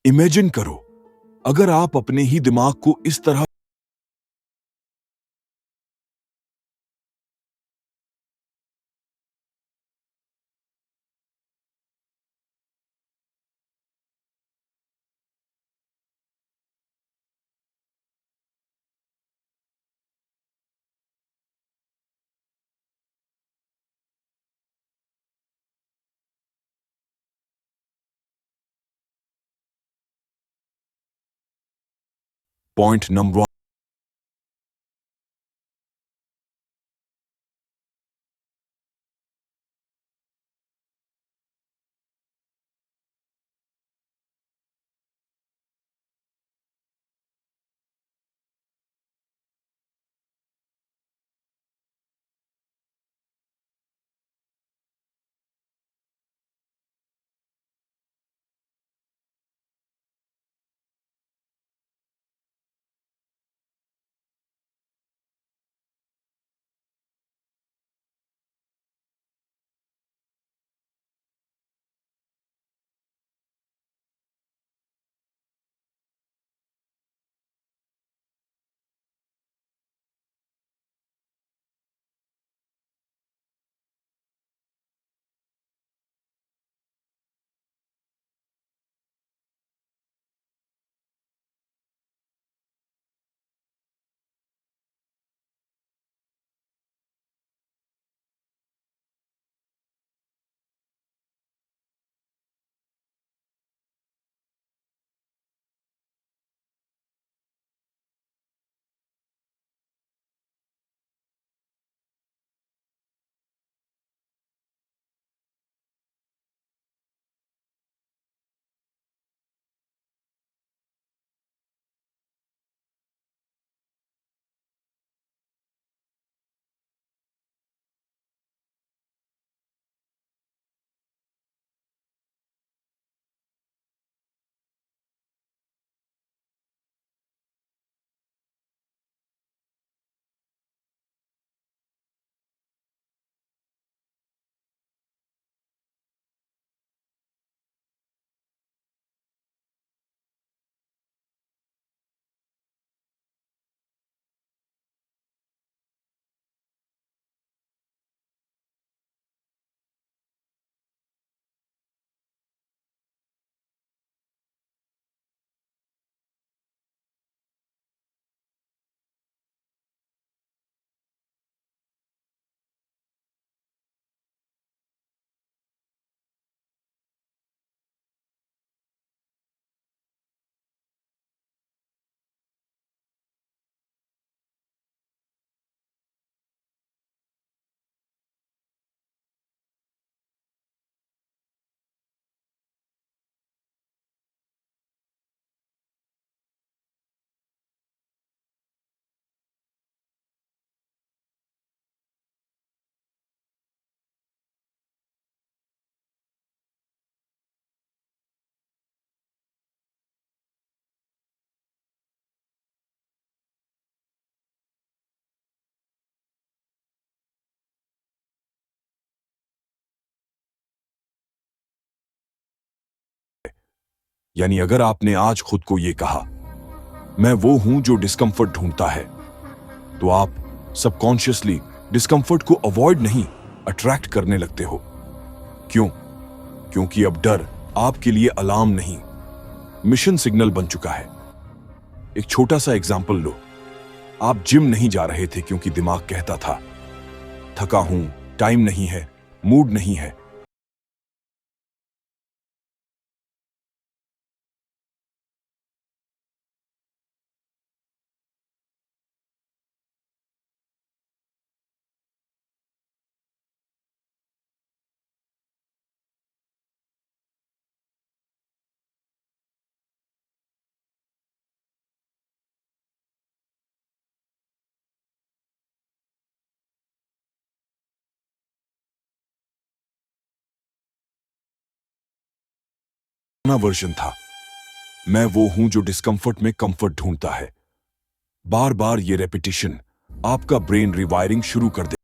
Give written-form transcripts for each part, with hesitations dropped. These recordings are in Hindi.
इमेजिन करो, अगर आप अपने ही दिमाग को इस तरह पॉइंट नंबर यानी अगर आपने आज खुद को यह कहा, मैं वो हूं जो डिस्कंफर्ट ढूंढता है, तो आप सबकॉन्शियसली डिस्कंफर्ट को अवॉइड नहीं, अट्रैक्ट करने लगते हो। क्यों? क्योंकि अब डर आपके लिए अलार्म नहीं, मिशन सिग्नल बन चुका है। एक छोटा सा एग्जाम्पल लो। आप जिम नहीं जा रहे थे क्योंकि दिमाग कहता था थका हूं, टाइम नहीं है, मूड नहीं है। वर्जन था, मैं वो हूं जो डिस्कंफर्ट में कंफर्ट ढूंढता है। बार बार ये रेपिटेशन आपका ब्रेन रिवायरिंग शुरू कर दे।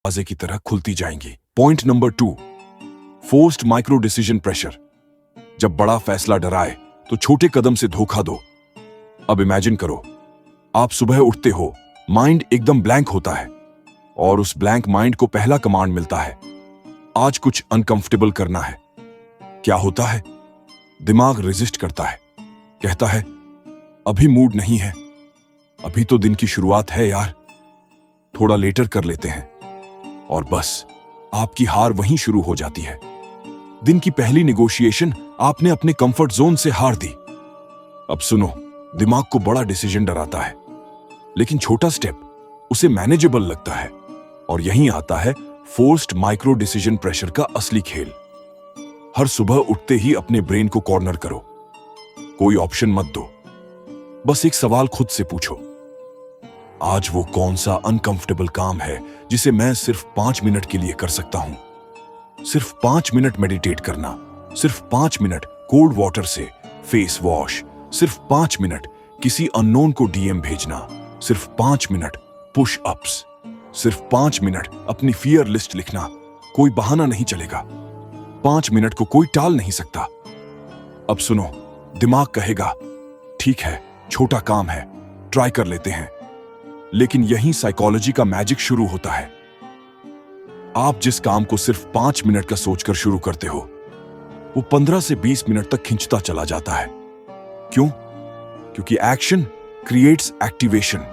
दरवाजे की तरह खुलती जाएंगी। Point number 2, forced micro decision pressure. जब बड़ा फैसला डराए तो छोटे कदम से धोखा दो। अब इमेजिन करो, आप सुबह उठते हो, माइंड एकदम ब्लैंक होता है और उस ब्लैंक माइंड को पहला कमांड मिलता है, आज कुछ अनकंफर्टेबल करना है। क्या होता है? दिमाग रेजिस्ट करता है, कहता है अभी मूड नहीं है, अभी तो दिन की शुरुआत है यार, थोड़ा लेटर कर लेते हैं। और बस आपकी हार वहीं शुरू हो जाती है। दिन की पहली नेगोशिएशन आपने अपने कंफर्ट जोन से हार दी। अब सुनो, दिमाग को बड़ा डिसीजन डराता है, लेकिन छोटा स्टेप उसे मैनेजेबल लगता है। और यहीं आता है फोर्स्ड माइक्रो डिसीजन प्रेशर का असली खेल। हर सुबह उठते ही अपने ब्रेन को कॉर्नर करो, कोई ऑप्शन मत दो, बस एक सवाल खुद से पूछो, आज वो कौन सा अनकंफर्टेबल काम है जिसे मैं सिर्फ 5 मिनट के लिए कर सकता हूं। सिर्फ 5 मिनट मेडिटेट करना, सिर्फ 5 मिनट कोल्ड वाटर से फेस वॉश, सिर्फ 5 मिनट किसी अननोन को डीएम भेजना, सिर्फ 5 मिनट पुश अप्स, सिर्फ 5 मिनट अपनी फियर लिस्ट लिखना। कोई बहाना नहीं चलेगा, 5 मिनट को कोई टाल नहीं सकता। अब सुनो, दिमाग कहेगा ठीक है, छोटा काम है, ट्राई कर लेते हैं। लेकिन यहीं साइकोलॉजी का मैजिक शुरू होता है। आप जिस काम को सिर्फ 5 मिनट का सोचकर शुरू करते हो, वो 15 से 20 मिनट तक खिंचता चला जाता है। क्यों? क्योंकि action creates activation,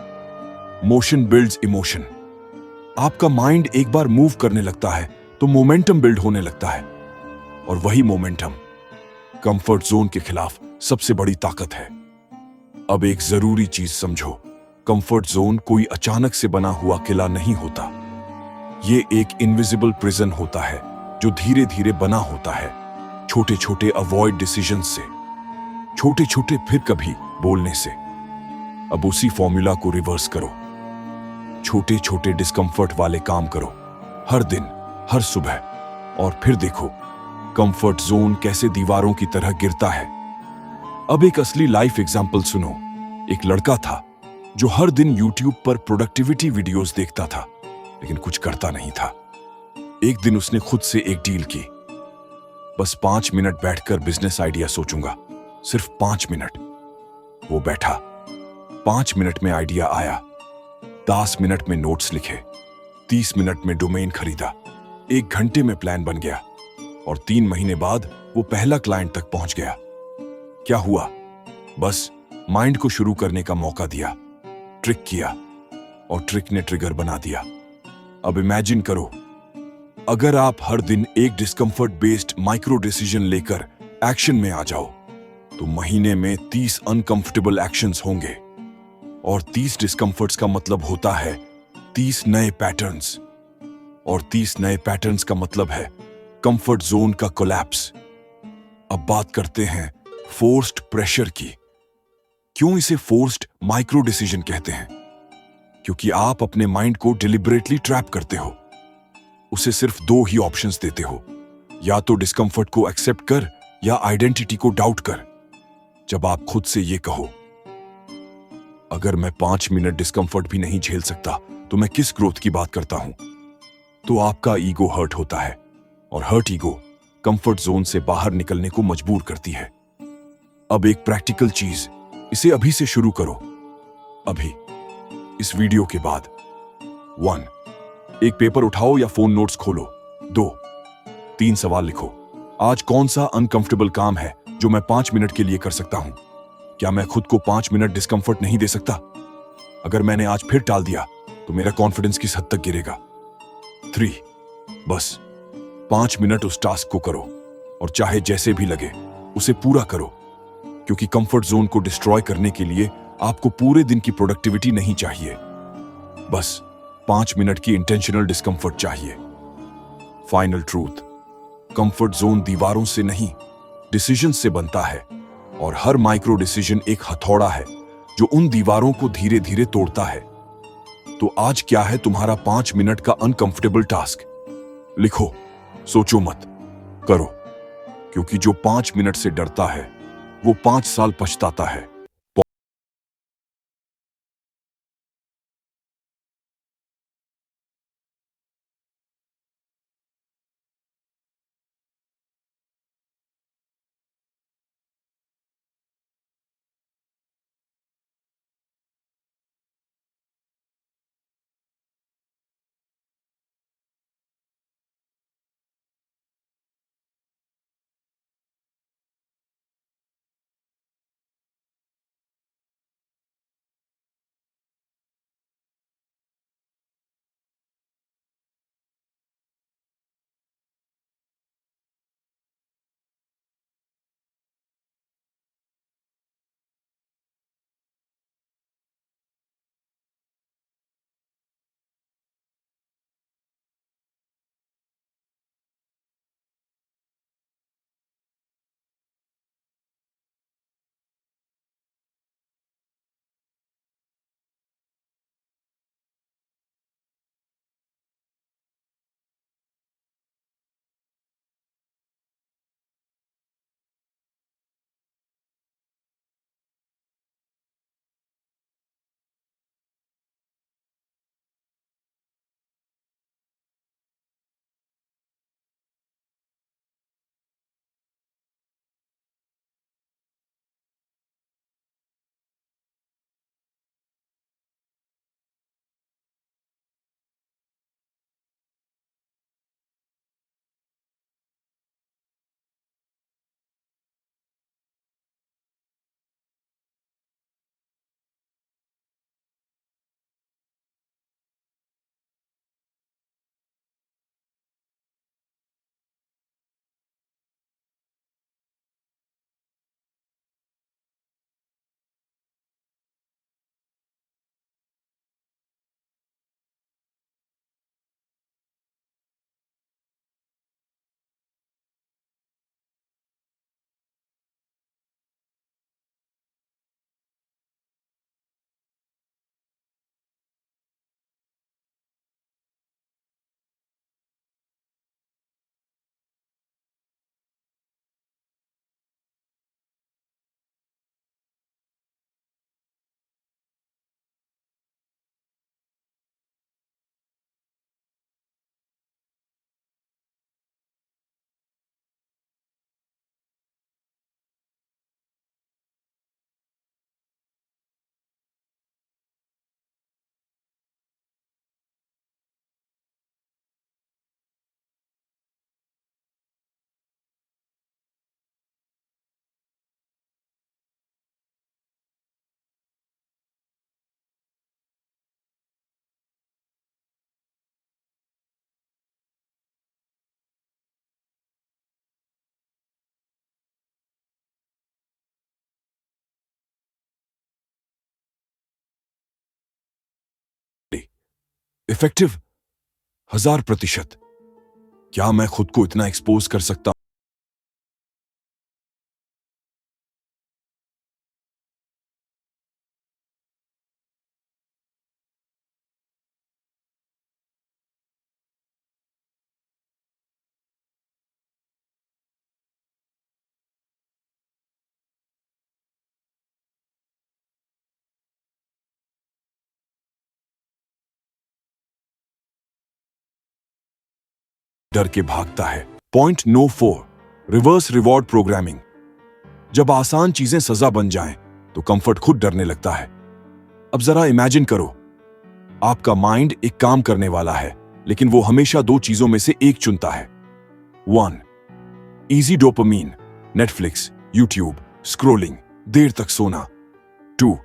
motion builds emotion. आपका माइंड एक बार मूव करने लगता है तो मोमेंटम बिल्ड होने लगता है, और वही मोमेंटम कंफर्ट जोन के खिलाफ सबसे बड़ी ताकत है। अब एक जरूरी चीज समझो, कंफर्ट जोन कोई अचानक से बना हुआ किला नहीं होता। ये एक इनविजिबल प्रिजन होता है जो धीरे धीरे बना होता है, छोटे छोटे अवॉइड डिसीजंस से, छोटे छोटे फिर कभी बोलने से। अब उसी फॉर्मूला को रिवर्स करो, छोटे छोटे डिस्कंफर्ट वाले काम करो हर दिन, हर सुबह, और फिर देखो कंफर्ट जोन कैसे दीवारों की तरह गिरता है। अब एक असली लाइफ एग्जाम्पल सुनो। एक लड़का था जो हर दिन यूट्यूब पर प्रोडक्टिविटी वीडियोस देखता था, लेकिन कुछ करता नहीं था। एक दिन उसने खुद से एक डील की, बस 5 मिनट बैठकर बिजनेस आइडिया सोचूंगा, सिर्फ 5 मिनट। वो बैठा, 5 मिनट में आइडिया आया, 10 मिनट में नोट्स लिखे, 30 मिनट में डोमेन खरीदा, 1 घंटे में प्लान बन गया, और 3 महीने बाद वो पहला क्लाइंट तक पहुंच गया। क्या हुआ? बस माइंड को शुरू करने का मौका दिया, ट्रिक किया, और ट्रिक ने ट्रिगर बना दिया। अब इमेजिन करो, अगर आप हर दिन एक डिस्कंफर्ट बेस्ड माइक्रो डिसीजन लेकर एक्शन में आ जाओ, तो महीने में 30 अनकंफर्टेबल एक्शंस होंगे, और 30 डिस्कंफर्ट्स का मतलब होता है 30 नए पैटर्न्स, और 30 नए पैटर्न्स का मतलब है कंफर्ट जोन का कोलैप्स। अब बात करते हैं फोर्स्ड प्रेशर की। क्यों इसे फोर्स्ड माइक्रो डिसीजन कहते हैं? क्योंकि आप अपने माइंड को डिलिबरेटली ट्रैप करते हो, उसे सिर्फ 2 ही ऑप्शंस देते हो, या तो डिस्कंफर्ट को एक्सेप्ट कर या आइडेंटिटी को डाउट कर। जब आप खुद से ये कहो, अगर मैं 5 मिनट डिस्कंफर्ट भी नहीं झेल सकता तो मैं किस ग्रोथ की बात करता हूं, तो आपका ईगो हर्ट होता है, और हर्ट ईगो कंफर्ट जोन से बाहर निकलने को मजबूर करती है। अब एक प्रैक्टिकल चीज, इसे अभी से शुरू करो, अभी, इस वीडियो के बाद। 1, एक पेपर उठाओ या फोन नोट्स खोलो। 2, 3 सवाल लिखो। आज कौन सा अनकंफर्टेबल काम है जो मैं 5 मिनट के लिए कर सकता हूं? क्या मैं खुद को 5 मिनट डिस्कंफर्ट नहीं दे सकता? अगर मैंने आज फिर टाल दिया तो मेरा कॉन्फिडेंस किस हद तक गिरेगा? 3, बस 5 मिनट उस टास्क को करो, और चाहे जैसे भी लगे उसे पूरा करो, क्योंकि कंफर्ट जोन को डिस्ट्रॉय करने के लिए आपको पूरे दिन की प्रोडक्टिविटी नहीं चाहिए, बस 5 मिनट की इंटेंशनल डिस्कंफर्ट चाहिए। फाइनल ट्रूथ, कंफर्ट जोन दीवारों से नहीं, डिसीजन से बनता है, और हर माइक्रो डिसीजन एक हथौड़ा है जो उन दीवारों को धीरे धीरे तोड़ता है। तो आज क्या है तुम्हारा 5 मिनट का अनकंफर्टेबल टास्क? लिखो, सोचो मत, करो, क्योंकि जो 5 मिनट से डरता है वो 5 साल पछताता है। इफेक्टिव 1000%। क्या मैं खुद को इतना एक्सपोज कर सकता डर के भागता है। Point no 4 reverse reward programming. जब आसान चीजें सजा बन जाएं, तो कंफर्ट खुद डरने लगता है। अब जरा इमेजिन करो, आपका माइंड एक काम करने वाला है, लेकिन वो हमेशा दो चीजों में से एक चुनता है। 1 easy dopamine, Netflix, YouTube, scrolling, देर तक सोना। 2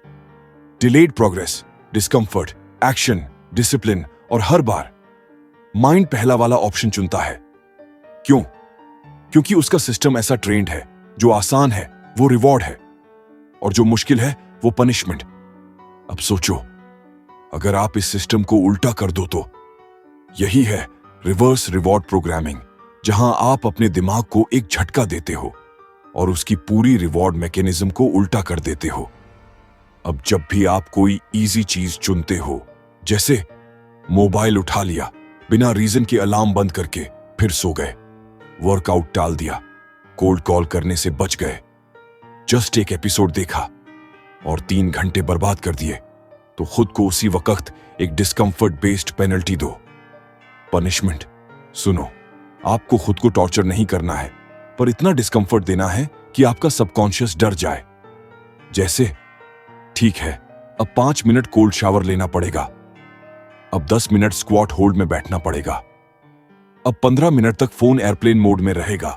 delayed progress, discomfort, action, discipline. और हर बार माइंड पहला वाला ऑप्शन चुनता है। क्यों? क्योंकि उसका सिस्टम ऐसा ट्रेंड है, जो आसान है वो रिवॉर्ड है, और जो मुश्किल है वो पनिशमेंट। अब सोचो, अगर आप इस सिस्टम को उल्टा कर दो तो यही है रिवर्स रिवॉर्ड प्रोग्रामिंग, जहां आप अपने दिमाग को एक झटका देते हो और उसकी पूरी रिवॉर्ड मैकेनिज्म को उल्टा कर देते हो। अब जब भी आप कोई इजी चीज चुनते हो, जैसे मोबाइल उठा लिया, बिना रीजन के अलार्म बंद करके फिर सो गए, वर्कआउट टाल दिया, कोल्ड कॉल करने से बच गए, जस्ट एक एपिसोड देखा और 3 घंटे बर्बाद कर दिए, तो खुद को उसी वक्त एक डिस्कंफर्ट बेस्ड पेनल्टी दो। पनिशमेंट। सुनो, आपको खुद को टॉर्चर नहीं करना है, पर इतना डिस्कंफर्ट देना है कि आपका सबकॉन्शियस डर जाए। जैसे, ठीक है, अब 5 मिनट कोल्ड शावर लेना पड़ेगा, अब 10 मिनट स्क्वाट होल्ड में बैठना पड़ेगा, अब 15 मिनट तक फोन एयरप्लेन मोड में रहेगा,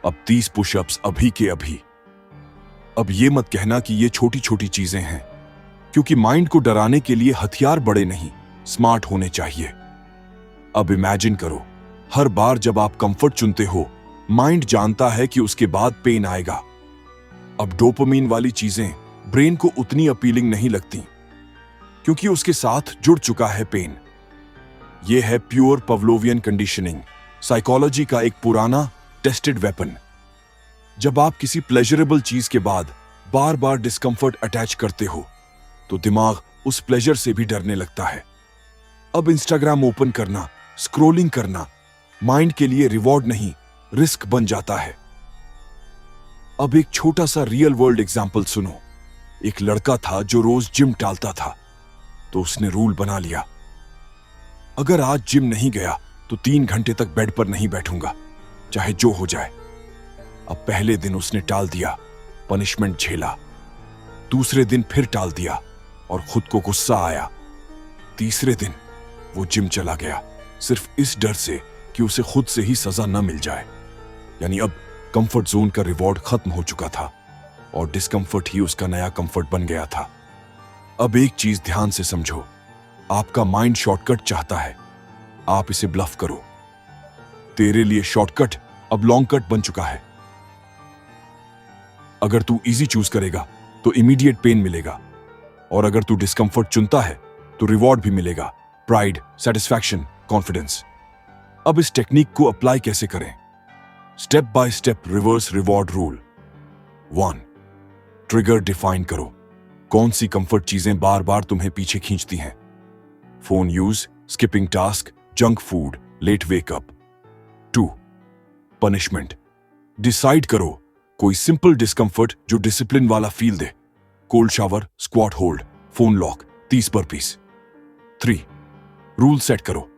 अब 30 पुशअप्स अभी के अभी। अब ये मत कहना कि ये छोटी छोटी चीजें हैं, क्योंकि माइंड को डराने के लिए हथियार बड़े नहीं, स्मार्ट होने चाहिए। अब इमेजिन करो, हर बार जब आप कंफर्ट चुनते हो, माइंड जानता है कि उसके बाद पेन आएगा। अब डोपामीन वाली चीजें ब्रेन को उतनी अपीलिंग नहीं लगती, क्योंकि उसके साथ जुड़ चुका है पेन। यह है प्योर पवलोवियन कंडीशनिंग, साइकोलॉजी का एक पुराना टेस्टेड वेपन। जब आप किसी प्लेजरेबल चीज के बाद बार बार डिस्कंफर्ट अटैच करते हो, तो दिमाग उस प्लेजर से भी डरने लगता है। अब इंस्टाग्राम ओपन करना, स्क्रोलिंग करना माइंड के लिए रिवॉर्ड नहीं, रिस्क बन जाता है। अब एक छोटा सा रियल वर्ल्ड एग्जाम्पल सुनो। एक लड़का था जो रोज जिम टालता था, तो उसने रूल बना लिया, अगर आज जिम नहीं गया तो 3 घंटे तक बेड पर नहीं बैठूंगा, चाहे जो हो जाए। अब पहले दिन उसने टाल दिया, पनिशमेंट झेला। दूसरे दिन फिर टाल दिया और खुद को गुस्सा आया। तीसरे दिन वो जिम चला गया, सिर्फ इस डर से कि उसे खुद से ही सजा न मिल जाए। यानी अब कंफर्ट जोन का रिवॉर्ड खत्म हो चुका था और डिस्कंफर्ट ही उसका नया कंफर्ट बन गया था। अब एक चीज ध्यान से समझो, आपका माइंड शॉर्टकट चाहता है, आप इसे ब्लफ करो। तेरे लिए शॉर्टकट अब लॉन्ग कट बन चुका है। अगर तू इजी चूज करेगा तो इमीडिएट पेन मिलेगा, और अगर तू डिस्कंफर्ट चुनता है तो रिवॉर्ड भी मिलेगा, प्राइड, सेटिस्फैक्शन, कॉन्फिडेंस। अब इस टेक्निक को अप्लाई कैसे करें? Step by step reverse reward rule. 1 trigger define करो। कौन सी कंफर्ट चीजें बार बार तुम्हें पीछे खींचती हैं? Phone use, skipping task, junk food, late wake up. 2 punishment. Decide करो कोई सिंपल डिस्कंफर्ट जो डिसिप्लिन वाला फील दे, cold shower, squat hold, phone lock, 30 burpees. 3 rule set करो,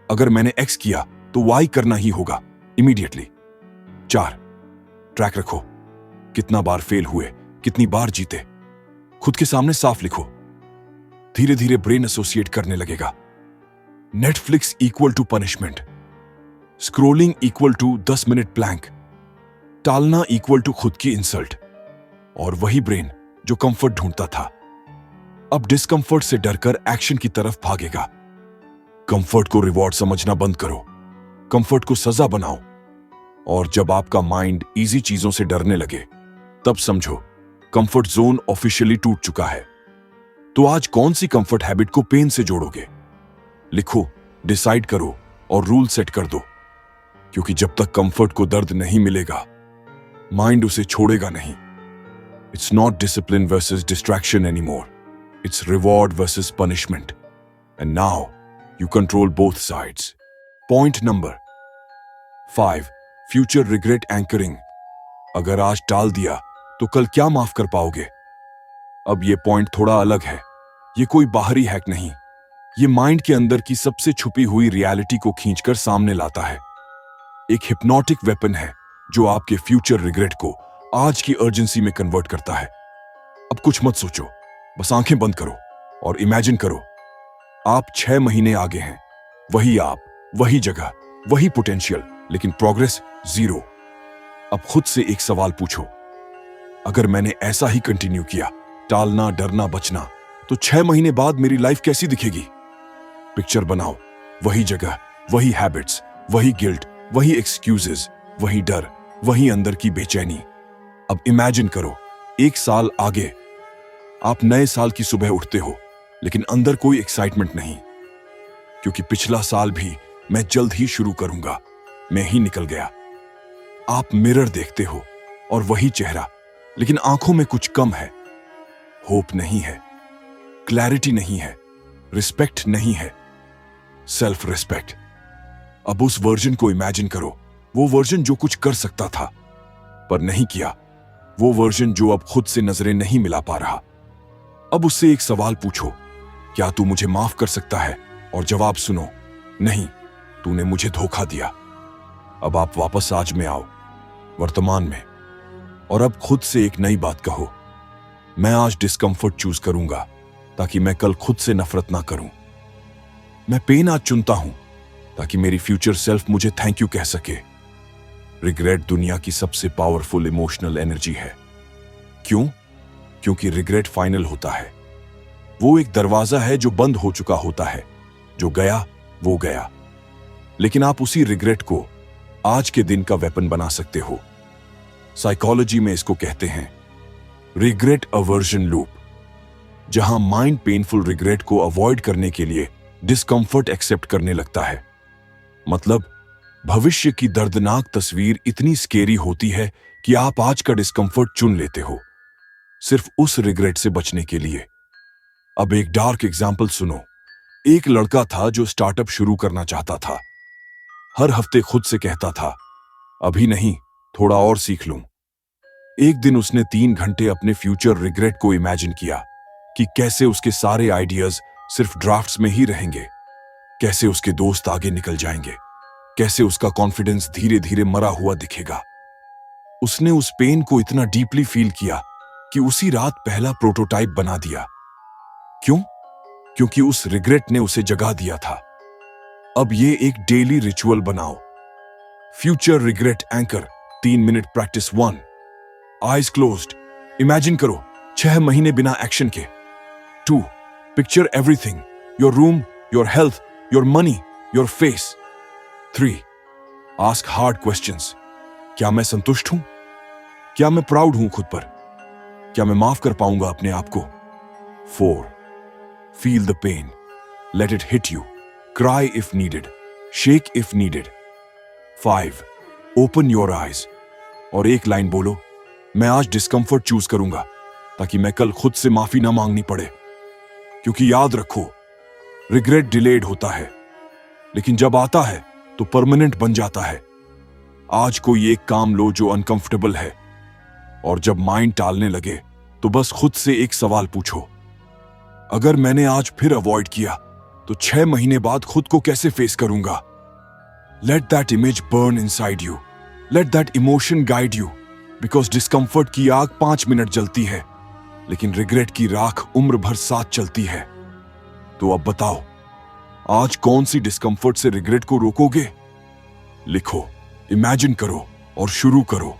अगर मैंने एक्स किया तो वाई करना ही होगा इमीडिएटली। 4 ट्रैक रखो, कितना बार फेल हुए, कितनी बार जीते, खुद के सामने साफ लिखो। धीरे धीरे ब्रेन एसोसिएट करने लगेगा। Netflix equal to punishment, scrolling equal to 10 minute plank, टालना इक्वल टू खुद की इंसल्ट। और वही ब्रेन जो कंफर्ट ढूंढता था, अब डिस्कंफर्ट से डरकर एक्शन की तरफ भागेगा। कंफर्ट को रिवॉर्ड समझना बंद करो, कंफर्ट को सजा बनाओ। और जब आपका माइंड इजी चीजों से डरने लगे, तब समझो कंफर्ट जोन ऑफिशियली टूट चुका है। तो आज कौन सी कंफर्ट हैबिट को पेन से जोड़ोगे? लिखो, डिसाइड करो और रूल सेट कर दो, क्योंकि जब तक कंफर्ट को दर्द नहीं मिलेगा, माइंड उसे छोड़ेगा नहीं। It's not discipline versus distraction anymore, it's reward versus punishment, and now you control both sides. Point number 5, future regret anchoring. अगर आज टाल दिया तो कल क्या माफ कर पाओगे? अब ये पॉइंट थोड़ा अलग है। ये कोई बाहरी हैक नहीं, ये माइंड के अंदर की सबसे छुपी हुई रियलिटी को खींचकर सामने लाता है। एक हिप्नोटिक वेपन है जो आपके फ्यूचर रिग्रेट को आज की अर्जेंसी में कन्वर्ट करता है। अब कुछ मत सोचो, बस आंखें बंद करो और इमेजिन करो आप 6 महीने आगे हैं। वही आप, वही जगह, वही पोटेंशियल, लेकिन प्रोग्रेस 0। अब खुद से एक सवाल पूछो, अगर मैंने ऐसा ही कंटिन्यू किया, टालना, डरना, बचना, तो 6 महीने बाद मेरी लाइफ कैसी दिखेगी? पिक्चर बनाओ, वही जगह, वही हैबिट्स, वही गिल्ट, वही एक्सक्यूजेस, वही डर, वही अंदर की बेचैनी। अब इमेजिन करो 1 साल आगे। आप नए साल की सुबह उठते हो, लेकिन अंदर कोई एक्साइटमेंट नहीं, क्योंकि पिछला साल भी मैं जल्द ही शुरू करूंगा, मैं ही निकल गया। आप मिरर देखते हो और वही चेहरा, लेकिन आंखों में कुछ कम है। होप नहीं है, क्लैरिटी नहीं है, रिस्पेक्ट नहीं है, सेल्फ रिस्पेक्ट। अब उस वर्जन को इमेजिन करो, वो वर्जन जो कुछ कर सकता था पर नहीं किया, वो वर्जन जो अब खुद से नजरें नहीं मिला पा रहा। अब उससे एक सवाल पूछो, क्या तू मुझे माफ कर सकता है? और जवाब सुनो, नहीं, तूने मुझे धोखा दिया। अब आप वापस आज में आओ, वर्तमान में, और अब खुद से एक नई बात कहो, मैं आज डिस्कंफर्ट चूज करूंगा ताकि मैं कल खुद से नफरत ना करूं। मैं पेन आज चुनता हूं ताकि मेरी फ्यूचर सेल्फ मुझे थैंक यू कह सके। रिग्रेट दुनिया की सबसे पावरफुल इमोशनल एनर्जी है। क्यों? क्योंकि रिग्रेट फाइनल होता है। वो एक दरवाजा है जो बंद हो चुका होता है, जो गया वो गया। लेकिन आप उसी रिग्रेट को आज के दिन का वेपन बना सकते हो। साइकोलॉजी में इसको कहते हैं रिग्रेट अवर्जन लूप, जहां माइंड पेनफुल रिग्रेट को अवॉइड करने के लिए डिस्कंफर्ट एक्सेप्ट करने लगता है। मतलब भविष्य की दर्दनाक तस्वीर इतनी स्केरी होती है कि आप आज का डिस्कंफर्ट चुन लेते हो, सिर्फ उस रिग्रेट से बचने के लिए। अब एक डार्क एग्जाम्पल सुनो। एक लड़का था जो स्टार्टअप शुरू करना चाहता था। हर हफ्ते खुद से कहता था, अभी नहीं, थोड़ा और सीख लूं। एक दिन उसने 3 घंटे अपने फ्यूचर रिग्रेट को इमेजिन किया कि कैसे उसके सारे आइडियाज सिर्फ ड्राफ्ट्स में ही रहेंगे, कैसे उसके दोस्त आगे निकल जाएंगे, कैसे उसका कॉन्फिडेंस धीरे धीरे मरा हुआ दिखेगा। उसने उस पेन को इतना डीपली फील किया कि उसी रात पहला प्रोटोटाइप बना दिया। क्यों? क्योंकि उस रिग्रेट ने उसे जगा दिया था। अब ये एक डेली रिचुअल बनाओ। Future regret anchor 3 minute practice 1। Eyes closed, imagine करो 6 महीने बिना एक्शन के। 2, picture everything, your room, your health, your money, your face. 3, ask hard questions. क्या मैं संतुष्ट हूं? क्या मैं प्राउड हूं खुद पर? क्या मैं माफ कर पाऊंगा अपने आप को? 4, feel the pain, let it hit you, cry if needed, shake if needed. 5, open your eyes और एक लाइन बोलो, मैं आज डिस्कंफर्ट चूज करूंगा ताकि मैं कल खुद से माफी ना मांगनी पड़े। क्योंकि याद रखो, रिग्रेट डिलेड होता है, लेकिन जब आता है तो परमानेंट बन जाता है। आज कोई एक काम लो जो अनकंफर्टेबल है, और जब माइंड टालने लगे तो बस खुद से एक सवाल पूछो, अगर मैंने आज फिर अवॉइड किया तो 6 महीने बाद खुद को कैसे फेस करूंगा? Let that image burn inside you, let that emotion guide you, because discomfort की आग 5 मिनट जलती है, लेकिन रिग्रेट की राख उम्र भर साथ चलती है। तो अब बताओ, आज कौन सी डिस्कंफर्ट से रिग्रेट को रोकोगे? लिखो, इमेजिन करो और शुरू करो,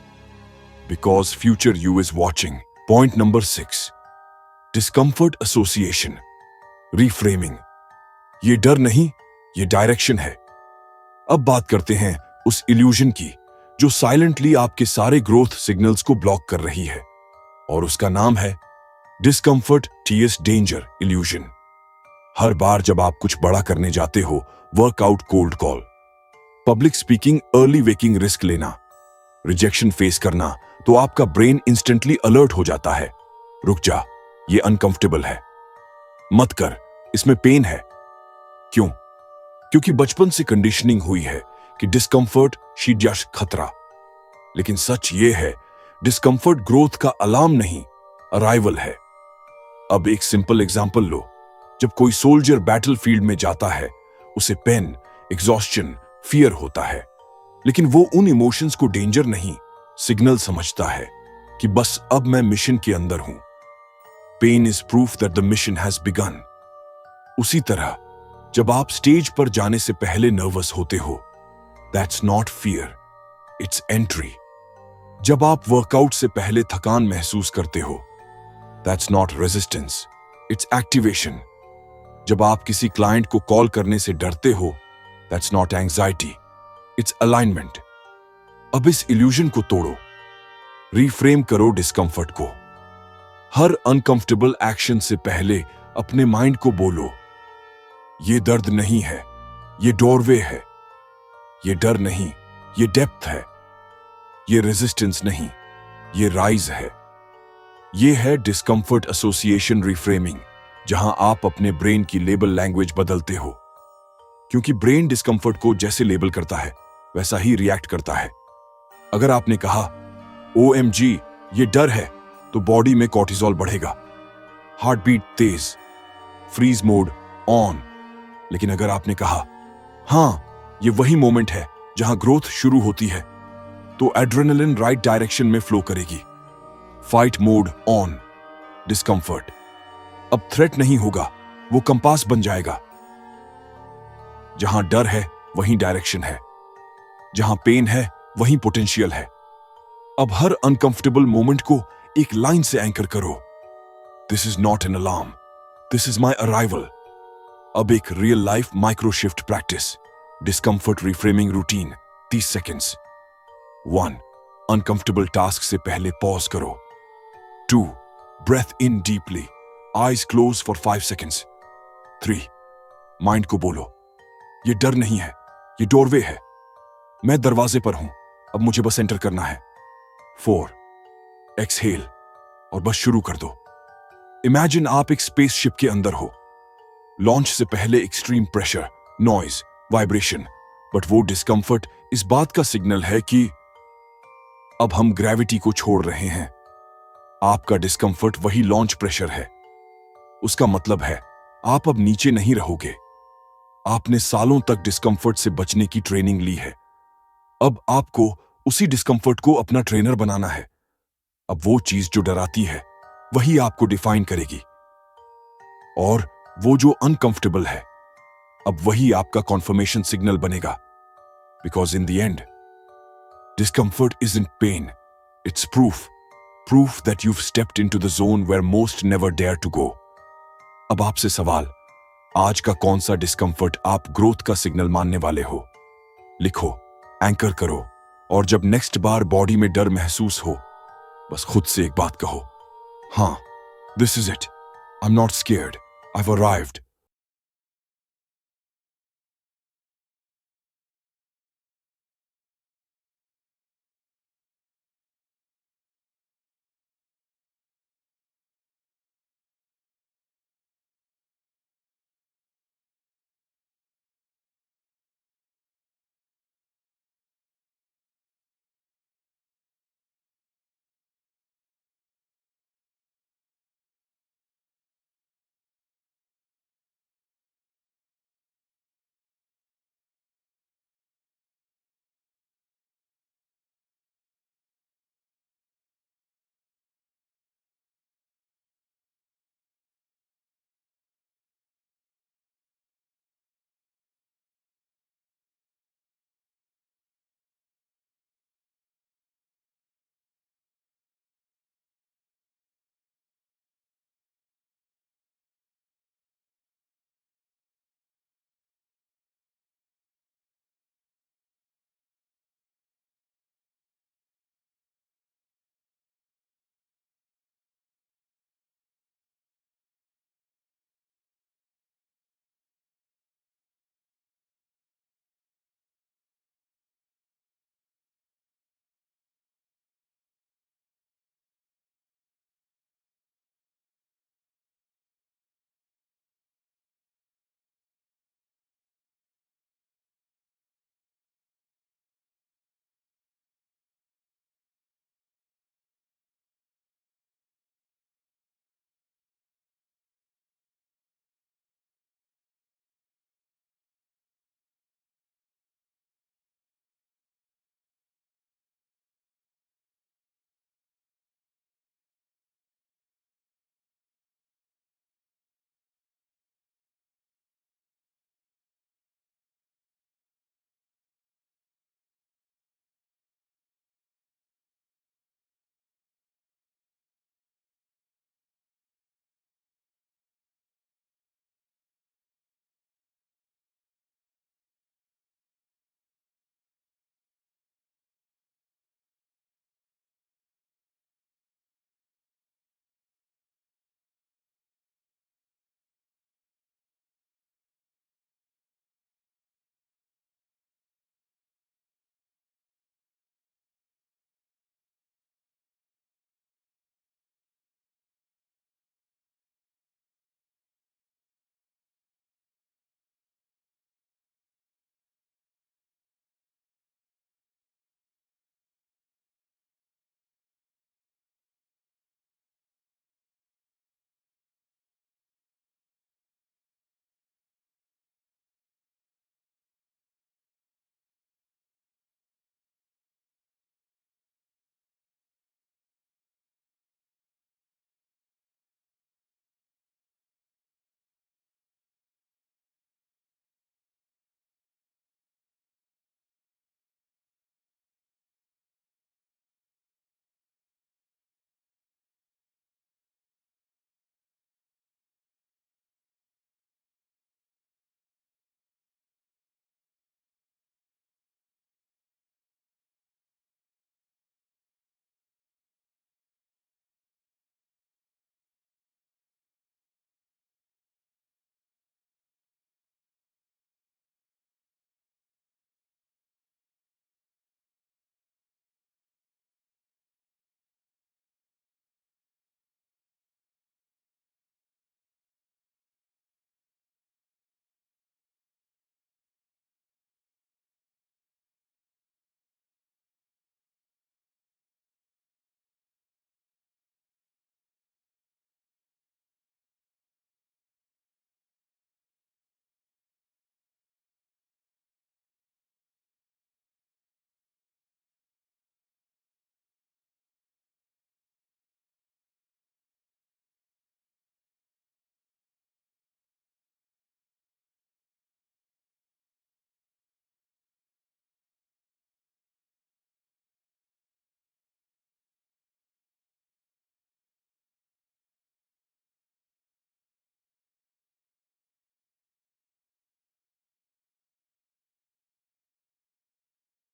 because future you is watching. Point number 6, discomfort association, reframing. ये डर नहीं, ये डायरेक्शन है। अब बात करते हैं उस इल्यूजन की जो साइलेंटली आपके सारे ग्रोथ सिग्नल्स को ब्लॉक कर रही है, और उसका नाम है डिस्कंफर्ट टीएस डेंजर इल्यूजन। हर बार जब आप कुछ बड़ा करने जाते हो, workout, cold call, public speaking, early waking, risk लेना, रिजेक्शन फेस करना, तो आपका ब्रेन इंस्टेंटली अलर्ट हो जाता है। रुक जा, ये अनकंफर्टेबल है, मत कर, इसमें पेन है। क्यों? क्योंकि बचपन से कंडीशनिंग हुई है कि डिस्कंफर्ट शीर्ष खतरा। लेकिन सच ये है, डिस्कंफर्ट ग्रोथ का अलार्म नहीं, अराइवल है। अब एक सिंपल एग्जांपल लो। जब कोई सोल्जर बैटलफील्ड में जाता है, उसे पेन, एग्जॉस्शन, फियर होता है, लेकिन वो उन इमोशंस को डेंजर नहीं, सिग्नल समझता है कि बस अब मैं मिशन के अंदर हूं। Pain is proof that the mission has begun. उसी तरह जब आप स्टेज पर जाने से पहले नर्वस होते हो, that's not fear, it's entry. जब आप वर्कआउट से पहले थकान महसूस करते हो, that's not resistance, it's activation. जब आप किसी क्लाइंट को कॉल करने से डरते हो, that's not anxiety, it's alignment. अब इस इल्यूजन को तोड़ो, रीफ्रेम करो डिस्कंफर्ट को। हर अनकंफर्टेबल एक्शन से पहले अपने माइंड को बोलो, ये दर्द नहीं है, ये डोरवे है। ये डर नहीं, ये डेप्थ है। ये रेजिस्टेंस नहीं, ये राइज है। ये है डिस्कंफर्ट एसोसिएशन रिफ्रेमिंग, जहां आप अपने ब्रेन की लेबल लैंग्वेज बदलते हो। क्योंकि ब्रेन डिस्कंफर्ट को जैसे लेबल करता है, वैसा ही रिएक्ट करता है। अगर आपने कहा OMG ये डर है, तो बॉडी में कॉर्टिसोल बढ़ेगा, हार्ट बीट तेज, फ्रीज मोड ऑन। लेकिन अगर आपने कहा हां ये वही मोमेंट है जहां ग्रोथ शुरू होती है, तो एड्रेनलिन राइट डायरेक्शन में फ्लो करेगी, फाइट मोड ऑन। डिस्कंफर्ट अब थ्रेट नहीं होगा, वो कंपास बन जाएगा। जहां डर है वहीं डायरेक्शन है, जहां पेन है वहीं पोटेंशियल है। अब हर अनकंफर्टेबल मोमेंट को एक लाइन से एंकर करो, this is not an alarm, this is my arrival. अब एक real life micro shift practice, discomfort reframing routine, 30 seconds. 1. Uncomfortable task से पहले पॉज करो। 2. Breathe in deeply, eyes close for 5 seconds. 3. Mind को बोलो, ये डर नहीं है, ये डोरवे है, मैं दरवाजे पर हूं, अब मुझे बस एंटर करना है। 4. एक्सहेल और बस शुरू कर दो। इमेजिन आप एक स्पेसशिप के अंदर हो, लॉन्च से पहले extreme pressure, noise, vibration, but वो डिस्कंफर्ट इस बात का सिग्नल है कि अब हम ग्रेविटी को छोड़ रहे हैं। आपका डिस्कंफर्ट वही लॉन्च प्रेशर है। उसका मतलब है आप अब नीचे नहीं रहोगे। आपने सालों तक डिस्कंफर्ट से बचने की ट्रेनिंग ली है, अब आपको उसी डिस्कंफर्ट को अपना ट्रेनर बनाना है। अब वो चीज जो डराती है वही आपको डिफाइन करेगी, और वो जो अनकंफर्टेबल है अब वही आपका कॉन्फर्मेशन सिग्नल बनेगा। Because in the end discomfort isn't pain, it's proof that you've stepped into the zone where most never dare to go। अब आपसे सवाल, आज का कौन सा डिस्कंफर्ट आप ग्रोथ का सिग्नल मानने वाले हो? लिखो, एंकर करो, और जब नेक्स्ट बार बॉडी में डर महसूस हो, बस खुद से एक बात कहो, हाँ, this is it, I am not scared, I have arrived.